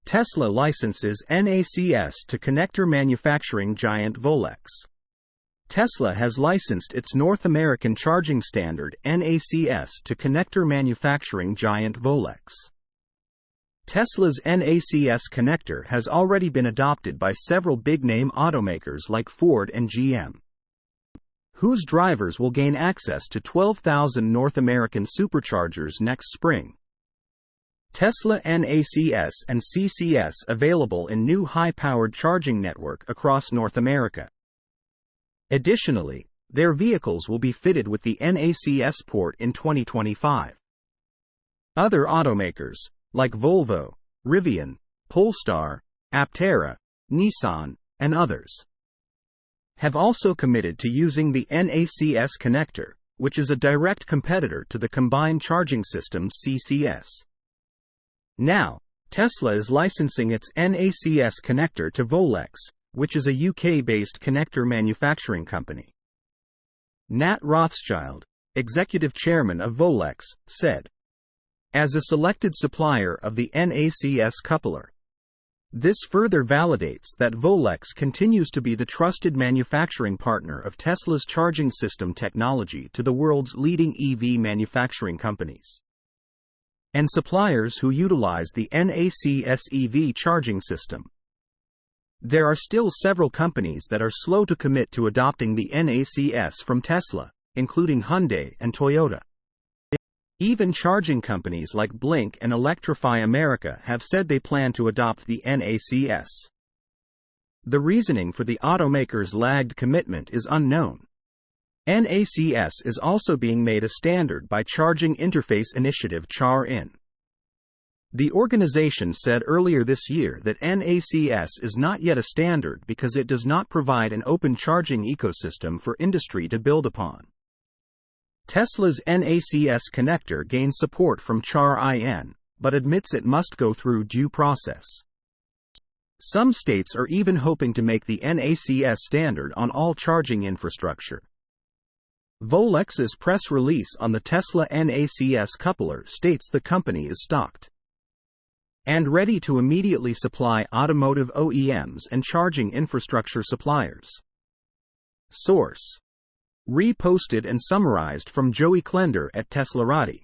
Tesla licenses NACS to connector manufacturing giant Volex. Tesla has licensed its North American charging standard NACS to connector manufacturing giant Volex. Tesla's NACS connector has already been adopted by several big-name automakers like Ford and GM, whose drivers will gain access to 12,000 North American Superchargers next spring. Tesla NACS and CCS available in new high-powered charging network across North America. Additionally, their vehicles will be fitted with the NACS port in 2025. Other automakers, like Volvo, Rivian, Polestar, Aptera, Nissan, and others, have also committed to using the NACS connector, which is a direct competitor to the combined charging system CCS. Now, Tesla is licensing its NACS connector to Volex, which is a UK-based connector manufacturing company. Nat Rothschild, executive chairman of Volex, said, "As a selected supplier of the NACS coupler, this further validates that Volex continues to be the trusted manufacturing partner of Tesla's charging system technology to the world's leading EV manufacturing companies and suppliers who utilize the NACS EV charging system." There are still several companies that are slow to commit to adopting the NACS from Tesla, including Hyundai and Toyota. Even charging companies like Blink and Electrify America have said they plan to adopt the NACS. The reasoning for the automakers' lagged commitment is unknown. NACS is also being made a standard by Charging Interface Initiative (CHAR-IN). The organization said earlier this year that NACS is not yet a standard because it does not provide an open charging ecosystem for industry to build upon. Tesla's NACS connector gains support from CHAR-IN, but admits it must go through due process. Some states are even hoping to make the NACS standard on all charging infrastructure. Volex's press release on the Tesla NACS coupler states the company is stocked and ready to immediately supply automotive OEMs and charging infrastructure suppliers. Source: reposted and summarized from Joey Klender at Teslarati.